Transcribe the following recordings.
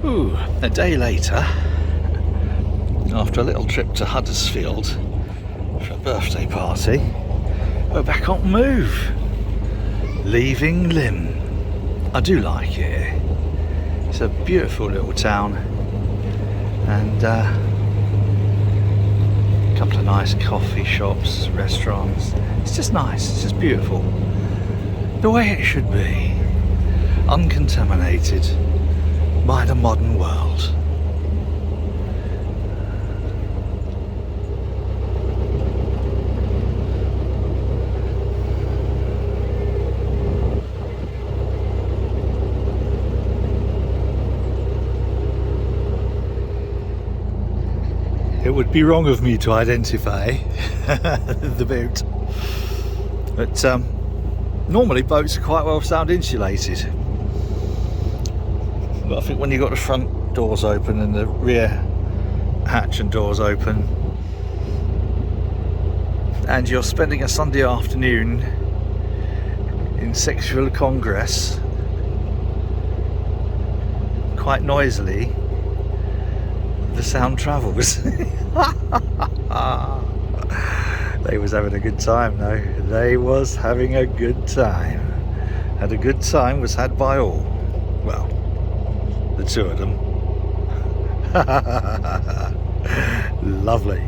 Ooh, a day later, after a little trip to Huddersfield for a birthday party, we're back on move, leaving Lymm. I do like it. It's a beautiful little town, and a couple of nice coffee shops, restaurants. It's just nice, it's just beautiful. The way it should be, uncontaminated by the modern world. It would be wrong of me to identify the boat, but normally boats are quite well sound insulated. But I think when you've got the front doors open and the rear hatch and doors open, and you're spending a Sunday afternoon in sexual congress quite noisily, the sound travels. They was having a good time though. They was having a good time. And a good time was had by all. Well, the two of them. Lovely.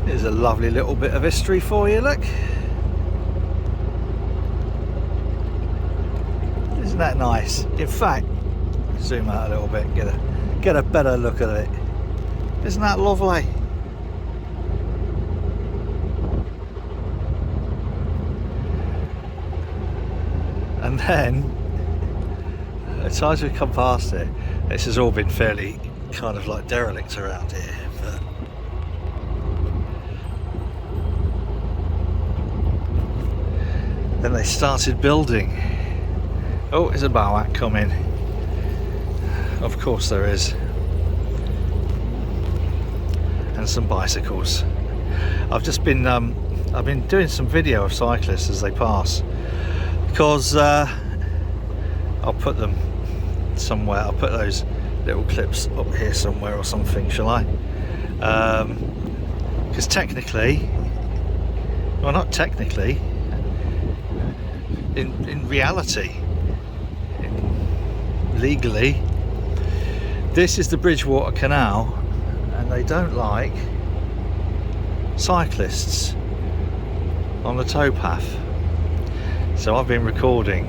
There's a lovely little bit of history for you, look. Isn't that nice? In fact, zoom out a little bit, get a better look at it. Isn't that lovely? And then, at times we come past it, this has all been fairly kind of like derelict around here, but then they started building. Oh, there's a Bowak coming. Of course there is. And some bicycles. I've been doing some video of cyclists as they pass, because I'll put them somewhere. I'll put those little clips up here somewhere or something, shall I? Because technically, well, not technically, in reality, legally, this is the Bridgewater Canal, and they don't like cyclists on the towpath. So I've been recording.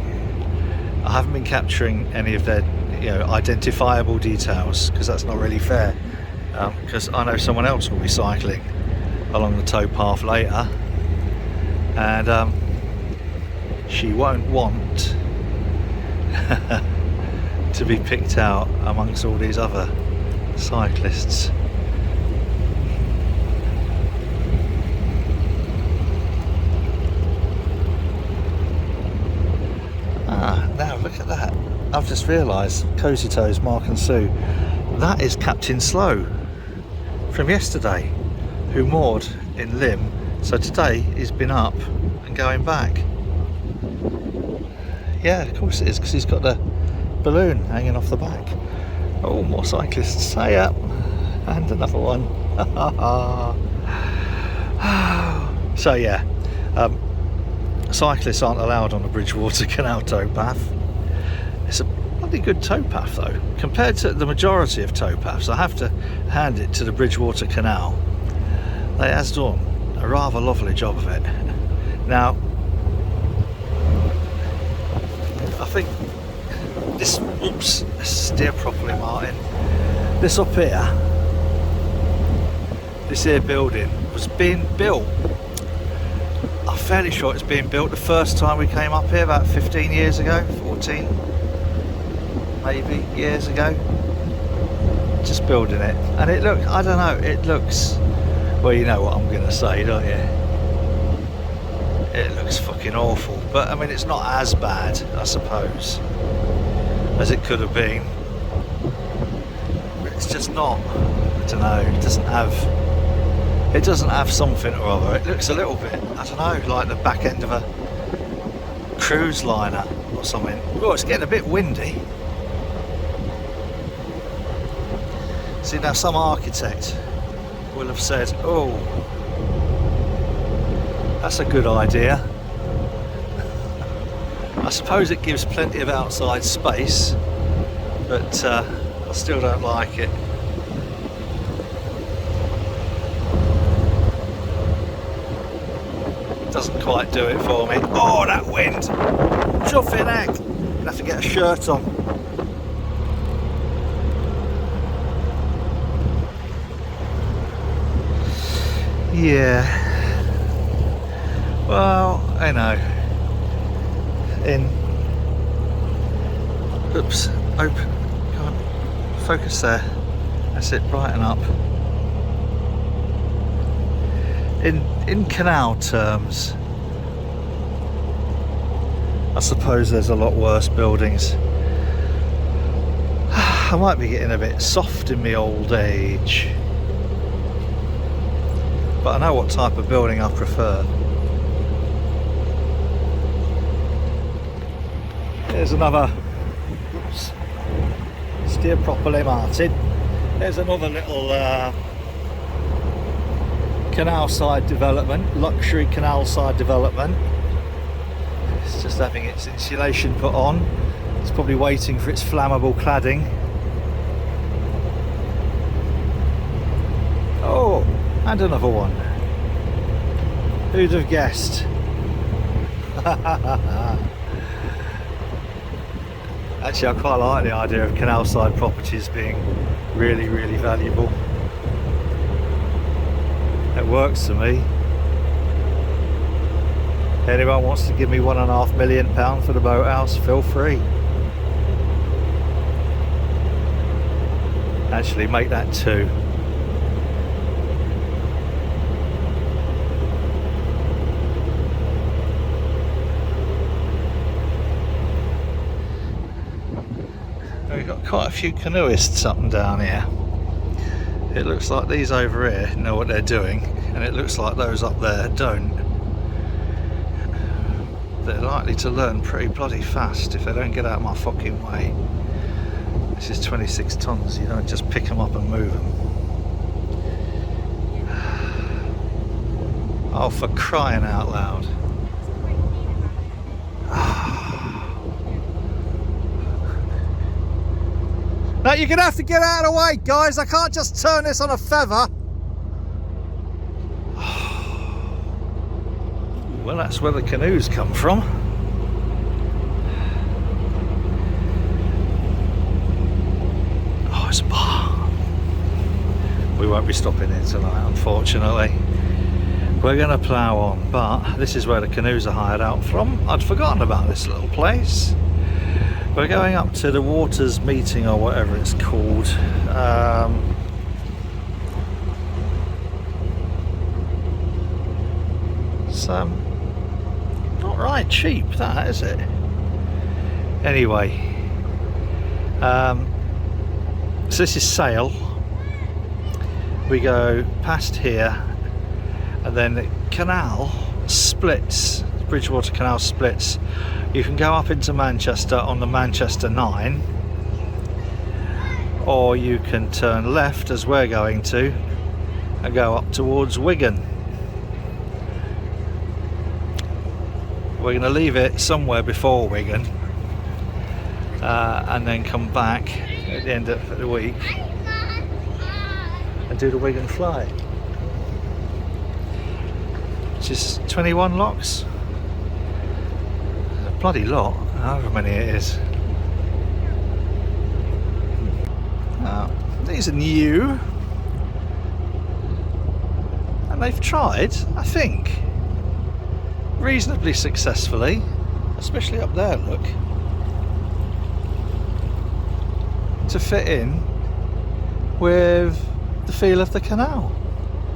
I haven't been capturing any of their, identifiable details, because that's not really fair. Because I know someone else will be cycling along the towpath later, and she won't want to be picked out amongst all these other cyclists. Now look at that. I've just realised, Cozy Toes, Mark and Sue, that is Captain Slow from yesterday, who moored in Lymm. So today he's been up and going back. Yeah, of course it is, because he's got the balloon hanging off the back. Oh, more cyclists. Hey up. And another one. So yeah, cyclists aren't allowed on the Bridgewater Canal towpath. It's a bloody good towpath though, compared to the majority of towpaths. I have to hand it to the Bridgewater Canal. They has done a rather lovely job of it. Now, I think this, oops, steer properly, Martin. This up here, this here building was being built, I'm fairly sure it's being built the first time we came up here about 15 years ago, 14 maybe years ago. Just building it, and it looked, I don't know, it looks, well, you know what I'm gonna say, don't you? It looks fucking awful, but I mean, it's not as bad, I suppose, as it could have been. But it's just not. I don't know. It doesn't have something or other. It looks a little bit, I don't know, like the back end of a cruise liner or something. Oh, it's getting a bit windy. See, now some architect will have said, oh, that's a good idea. I suppose it gives plenty of outside space, but I still don't like it. Doesn't quite do it for me. Oh, that wind! Chuffing heck! I'll have to get a shirt on. Yeah. Well, I know. Oops. Open. Come on. Focus there. That's it. Brighten up. In canal terms, I suppose there's a lot worse buildings. I might be getting a bit soft in my old age, but I know what type of building I prefer. There's another, oops, steer properly, Martin. There's another little canal side development, luxury canal side development. It's just having its insulation put on. It's probably waiting for its flammable cladding. Oh, and another one. Who'd have guessed? Actually, I quite like the idea of canal side properties being really, really valuable. It works for me. Anyone wants to give me £1.5 million for the boathouse, feel free. Actually, make that 2. We've got quite a few canoeists up and down here. It looks like these over here know what they're doing, and it looks like those up there don't. They're likely to learn pretty bloody fast if they don't get out of my fucking way. This is 26 tons, you don't just pick them up and move them. Oh, for crying out loud. Now you're gonna have to get out of the way, guys. I can't just turn this on a feather. Well, that's where the canoes come from. Oh, it's a bar. We won't be stopping here tonight, unfortunately. We're gonna plough on, but this is where the canoes are hired out from. I'd forgotten about this little place. We're going up to the Waters meeting, or whatever it's called. It's not right cheap, that, is it? Anyway, so this is Sale. We go past here, and then the canal splits. Bridgewater Canal splits. You can go up into Manchester on the Manchester 9, or you can turn left, as we're going to, and go up towards Wigan. We're going to leave it somewhere before Wigan, and then come back at the end of the week and do the Wigan fly, which is 21 locks. Bloody lot, however many it is. These are new, and they've tried, I think, reasonably successfully, especially up there, look, to fit in with the feel of the canal,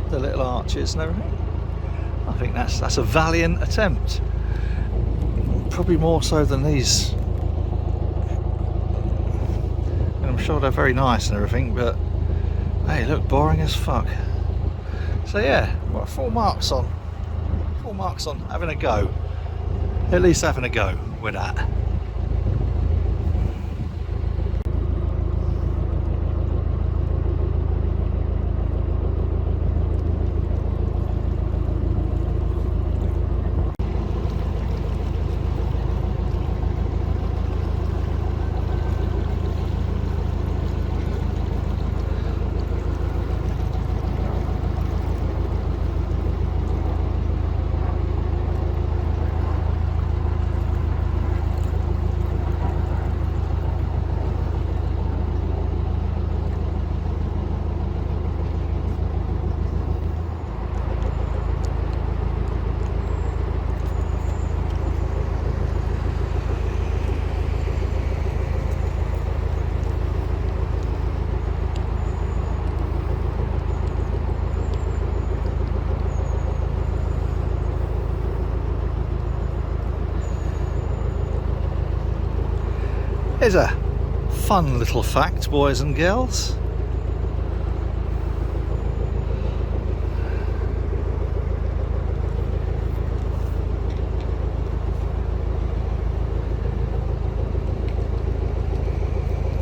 the little arches and everything. I think that's a valiant attempt. Probably more so than these sure they're very nice and everything, but hey, look, boring as fuck. So yeah, what, full marks on having a go. At least having a go with that. Here's a fun little fact, boys and girls.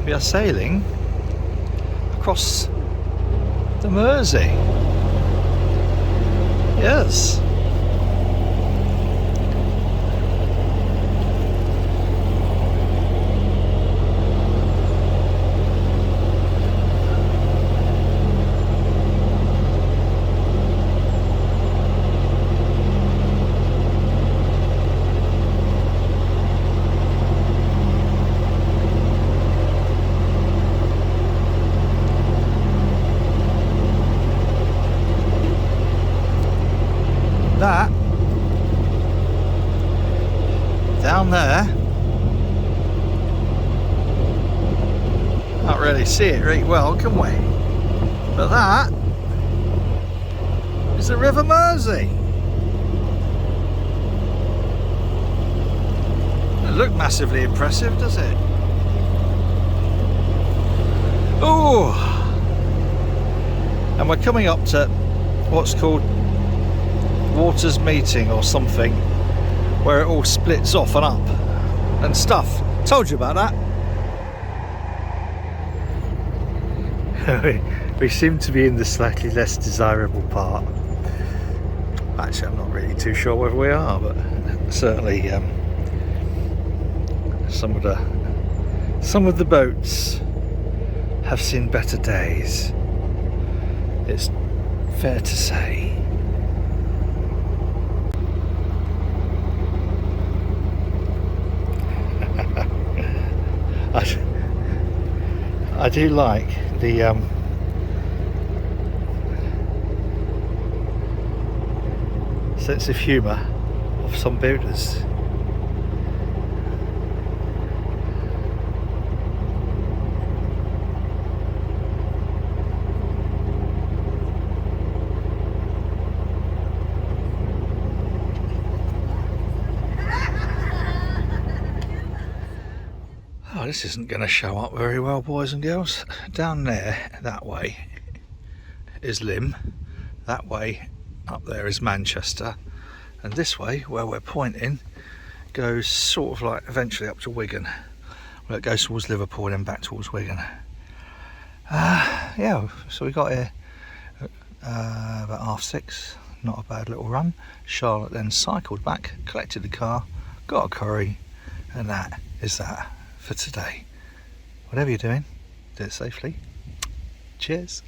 We are sailing across the Mersey. Yes. That down there, can't really see it very well, can we? But that is the River Mersey. Doesn't look massively impressive, does it? Oh, and we're coming up to what's called Waters Meeting or something, where it all splits off and up and stuff. Told you about that. We seem to be in the slightly less desirable part. Actually, I'm not really too sure whether we are, but certainly some of the boats have seen better days. It's fair to say. I do like the sense of humour of some builders. Oh, this isn't going to show up very well, boys and girls. Down there, that way, is Lymm. That way, up there is Manchester. And this way, where we're pointing, goes sort of like eventually up to Wigan. Well, it goes towards Liverpool and then back towards Wigan. Yeah, so we got here about 6:30. Not a bad little run. Charlotte then cycled back, collected the car, got a curry, and that is that for today. Whatever you're doing, do it safely. Cheers.